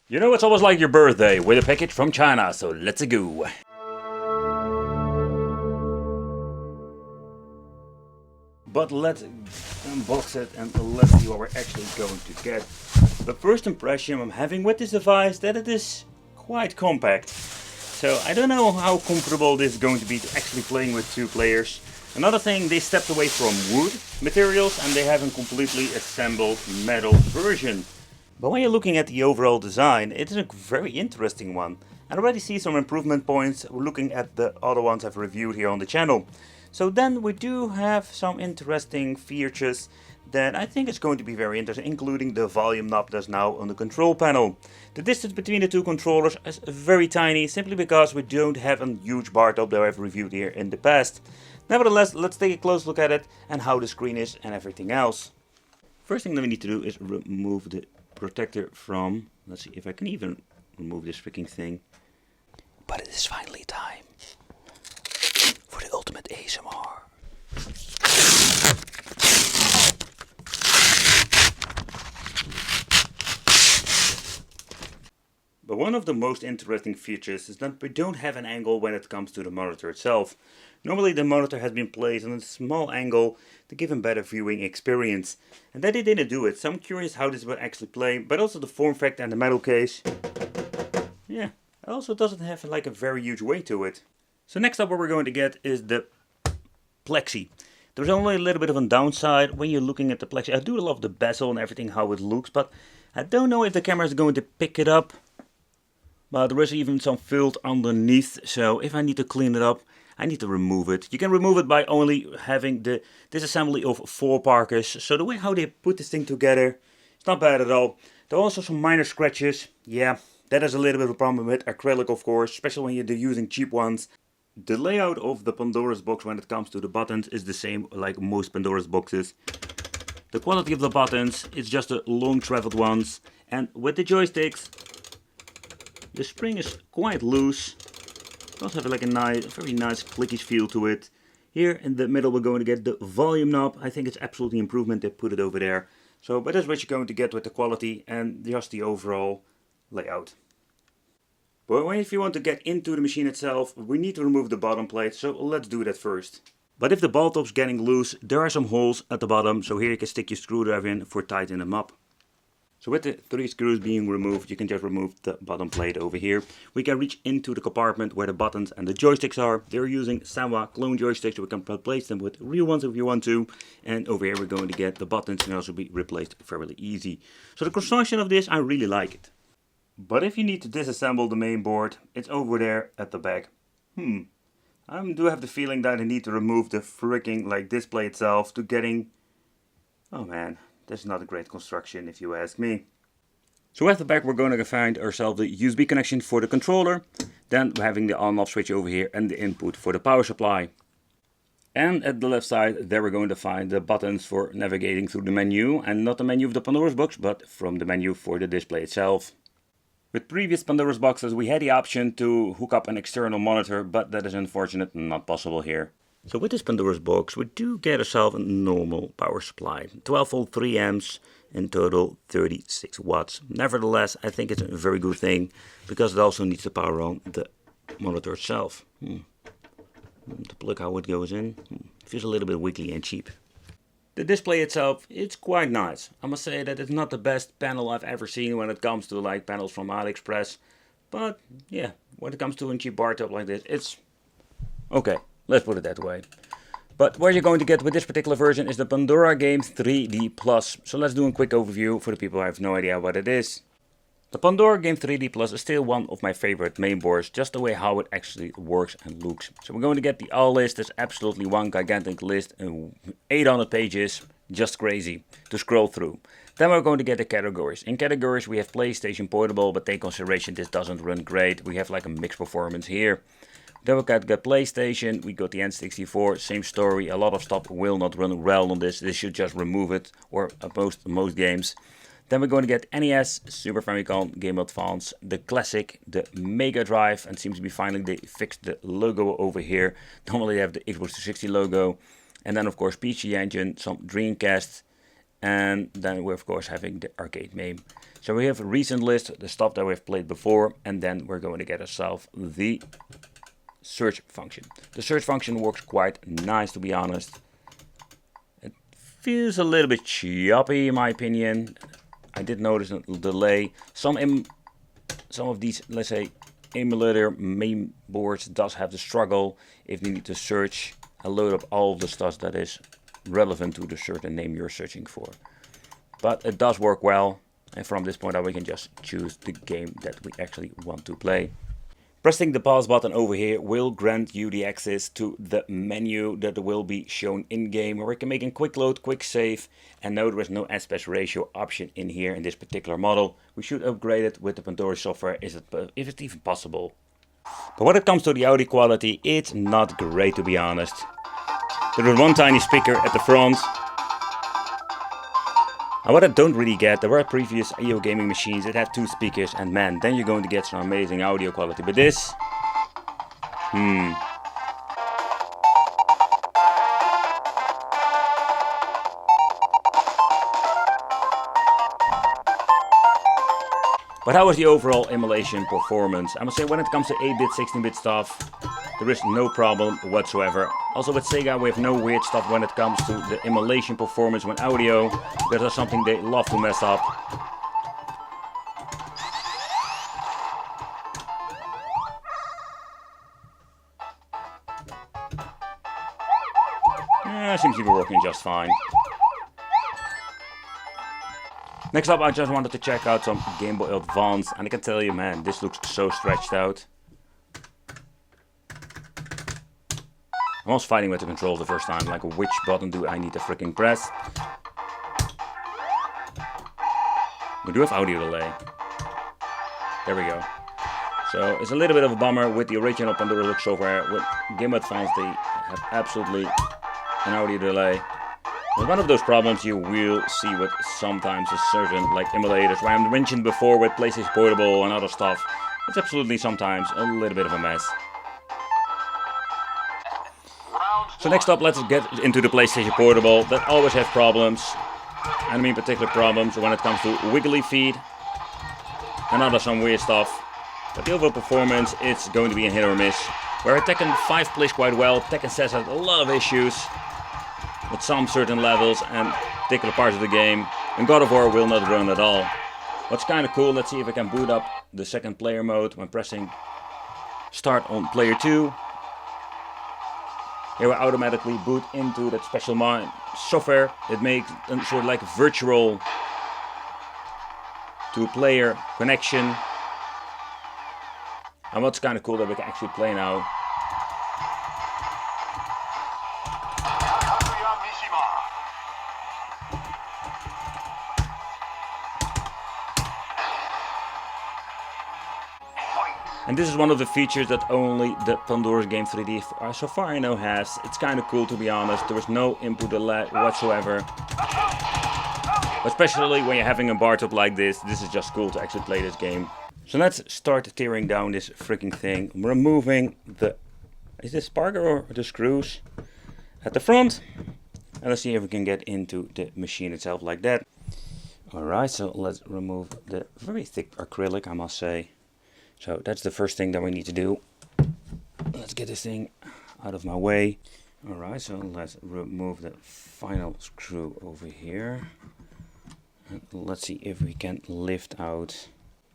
You know, it's almost like your birthday with a package from China, so let's go. But let's unbox it and let's see what we're actually going to get. The first impression I'm having with this device that it is quite compact. So I don't know how comfortable this is going to be to actually playing with two players. Another thing, they stepped away from wood materials and they have a completely assembled metal version. But when you're looking at the overall design, it is a very interesting one. I already see some improvement points looking at the other ones I've reviewed here on the channel. So then we do have some interesting features that I think is going to be very interesting, including the volume knob that's now on the control panel. The distance between the two controllers is very tiny, simply because we don't have a huge Bartop that I've reviewed here in the past. Nevertheless, let's take a close look at it and how the screen is and everything else. First thing that we need to do is remove the protector from, let's see if I can even remove this freaking thing. But it is finally time for the ultimate ASMR. But one of the most interesting features is that we don't have an angle when it comes to the monitor itself. Normally the monitor has been placed on a small angle to give a better viewing experience. And that they didn't do it, so I'm curious how this will actually play, but also the form factor and the metal case. Yeah, it also doesn't have like a very huge weight to it. So next up what we're going to get is the Plexi. There's only a little bit of a downside when you're looking at the Plexi. I do love the bezel and everything, how it looks, but I don't know if the camera is going to pick it up. But there is even some filth underneath, so if I need to clean it up, I need to remove it. You can remove it by only having the disassembly of 4 Parkers. So the way how they put this thing together, it's not bad at all. There are also some minor scratches. Yeah, that is a little bit of a problem with acrylic, of course, especially when you're using cheap ones. The layout of the Pandora's box when it comes to the buttons is the same like most Pandora's boxes. The quality of the buttons is just the long traveled ones. And with the joysticks, the spring is quite loose. It also has like a very nice clickish feel to it. Here in the middle we're going to get the volume knob. I think it's absolutely improvement they put it over there. So, but that's what you're going to get with the quality and just the overall layout. But if you want to get into the machine itself, we need to remove the bottom plate, so let's do that first. But if the ball top's getting loose, there are some holes at the bottom, so here you can stick your screwdriver in for tightening them up. So with the 3 screws being removed, you can just remove the bottom plate over here. We can reach into the compartment where the buttons and the joysticks are. They're using Sanwa clone joysticks, so we can replace them with real ones if you want to. And over here we're going to get the buttons and also be replaced fairly easy. So the construction of this, I really like it. But if you need to disassemble the main board, it's over there at the back. I do have the feeling that I need to remove the freaking display itself to getting... Oh man. That's not a great construction if you ask me. So at the back we're going to find ourselves the USB connection for the controller. Then we're having the on-off switch over here and the input for the power supply. And at the left side there we're going to find the buttons for navigating through the menu. And not the menu of the Pandora's box, but from the menu for the display itself. With previous Pandora's boxes we had the option to hook up an external monitor, but that is unfortunately not possible here. So with this Pandora's box we do get ourselves a normal power supply. 12 volt 3 amps, in total 36 watts. Nevertheless, I think it's a very good thing, because it also needs to power on the monitor itself. The plug how it goes in, feels a little bit wiggly and cheap. The display itself, it's quite nice. I must say that it's not the best panel I've ever seen when it comes to panels from AliExpress. But yeah, when it comes to a cheap Bartop like this, it's okay. Let's put it that way. But what you're going to get with this particular version is the Pandora Game 3D Plus. So let's do a quick overview for the people who have no idea what it is. The Pandora Game 3D Plus is still one of my favorite mainboards, just the way how it actually works and looks. So we're going to get the all list. It's absolutely one gigantic list, 800 pages, just crazy to scroll through. Then we're going to get the categories. In categories we have PlayStation Portable, but take consideration this doesn't run great. We have like a mixed performance here. Then we got PlayStation, we got the N64, same story, a lot of stuff will not run well on this should just remove it, or most games. Then we're going to get NES, Super Famicom, Game Boy Advance, the Classic, the Mega Drive, and seems to be finally they fixed the logo over here. Normally they have the Xbox 360 logo, and then of course PC Engine, some Dreamcast, and then we're of course having the arcade MAME. So we have a recent list, the stuff that we've played before, and then we're going to get ourselves the search function. The search function works quite nice, to be honest. It feels a little bit choppy in my opinion. I did notice a delay. Some of these, let's say, emulator main boards does have the struggle if you need to search and load up all of the stuff that is relevant to the certain name you're searching for. But it does work well, and from this point on we can just choose the game that we actually want to play. Pressing the pause button over here will grant you the access to the menu that will be shown in game, where we can make a quick load, quick save, and note there is no aspect ratio option in here in this particular model. We should upgrade it with the Pandora software if it's even possible. But when it comes to the audio quality, it's not great, to be honest. There is one tiny speaker at the front. And what I don't really get, there were previous IO gaming machines that had 2 speakers, and man, then you're going to get some amazing audio quality. But this, But how was the overall emulation performance? I must say, when it comes to 8-bit, 16-bit stuff, there is no problem whatsoever. Also with Sega, we have no weird stuff when it comes to the emulation performance when audio. That is something they love to mess up. Seems to be working just fine. Next up, I just wanted to check out some Game Boy Advance, and I can tell you, man, this looks so stretched out. I was fighting with the controls the first time, like which button do I need to freaking press. We do have audio delay. There we go. So it's a little bit of a bummer with the original Pandora look software. With Game Boy Advance, they have absolutely an audio delay. But one of those problems you will see with sometimes a certain like emulators, where I mentioned before with PlayStation Portable and other stuff. It's absolutely sometimes a little bit of a mess. So next up, let's get into the PlayStation Portable. That always has problems. I mean particular problems when it comes to wiggly feet and other some weird stuff. But the overall performance, it's going to be a hit or miss. Where Tekken 5 plays quite well, Tekken 6 has a lot of issues with some certain levels and particular parts of the game, and God of War will not run at all. What's kind of cool, let's see if I can boot up the second player mode when pressing start on player 2. Here we automatically boot into that special software that makes a sort of like virtual two-player connection. And what's kind of cool that we can actually play now. And this is one of the features that only the Pandora's Game 3D, so far I know, has. It's kind of cool, to be honest. There is no input delay whatsoever. Especially when you're having a Bartop like this is just cool to actually play this game. So let's start tearing down this freaking thing. I'm removing the, is this sparker or the screws at the front? And let's see if we can get into the machine itself like that. Alright, so let's remove the very thick acrylic, I must say. So that's the first thing that we need to do. Let's get this thing out of my way. Alright, so let's remove the final screw over here. And let's see if we can lift out.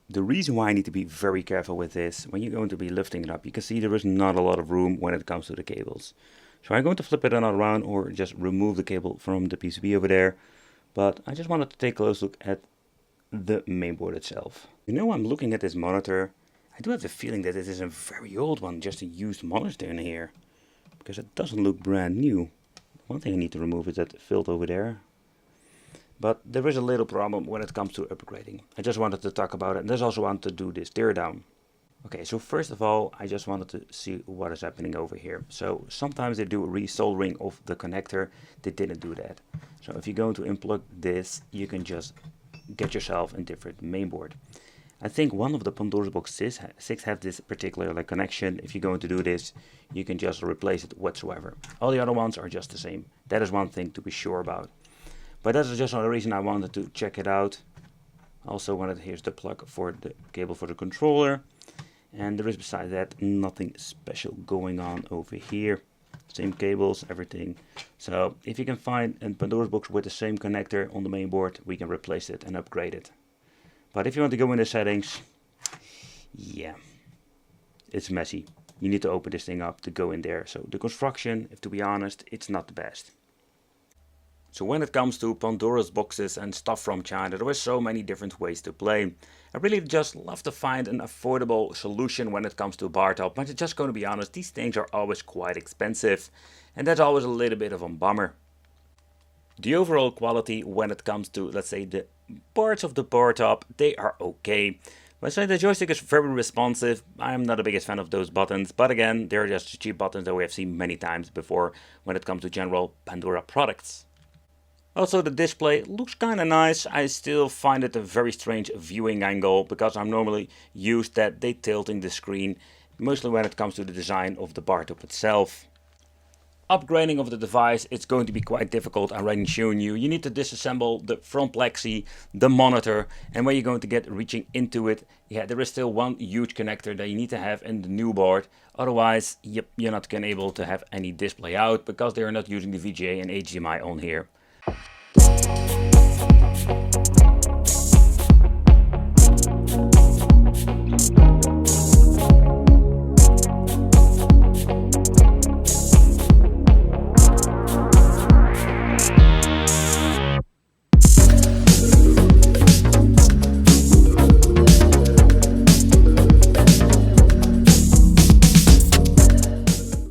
The reason why I need to be very careful with this, when you're going to be lifting it up, you can see there is not a lot of room when it comes to the cables. So I'm going to flip it around or just remove the cable from the PCB over there. But I just wanted to take a close look at the mainboard itself. You know, I'm looking at this monitor. I do have the feeling that it is a very old one, just a used monitor in here. Because it doesn't look brand new. One thing I need to remove is that filter over there. But there is a little problem when it comes to upgrading. I just wanted to talk about it, and I just also want to do this teardown. Okay, so first of all, I just wanted to see what is happening over here. So sometimes they do a resoldering of the connector. They didn't do that. So if you're going to unplug this, you can just get yourself a different mainboard. I think one of the Pandora's Box 6 have this particular connection. If you're going to do this, you can just replace it whatsoever. All the other ones are just the same. That is one thing to be sure about. But that's just another reason I wanted to check it out. Also here's the plug for the cable for the controller. And there is besides that nothing special going on over here. Same cables, everything. So if you can find a Pandora's box with the same connector on the main board, we can replace it and upgrade it. But if you want to go in the settings, yeah, it's messy. You need to open this thing up to go in there. So the construction, if to be honest, it's not the best. So when it comes to Pandora's boxes and stuff from China, there are so many different ways to play. I really just love to find an affordable solution when it comes to Bartop, but just going to be honest, these things are always quite expensive, and that's always a little bit of a bummer. The overall quality when it comes to, let's say, the parts of the Bartop, they are okay. But say the joystick is very responsive. I'm not the biggest fan of those buttons, but again, they're just cheap buttons that we have seen many times before when it comes to general Pandora products. Also, the display looks kinda nice. I still find it a very strange viewing angle because I'm normally used that they tilting the screen, mostly when it comes to the design of the Bartop itself. Upgrading of the device, it's going to be quite difficult. I'm already showing you. You need to disassemble the front plexi, the monitor, and when you're going to get reaching into it, yeah, there is still one huge connector that you need to have in the new board. Otherwise, yep, you're not going to be able to have any display out because they are not using the VGA and HDMI on here.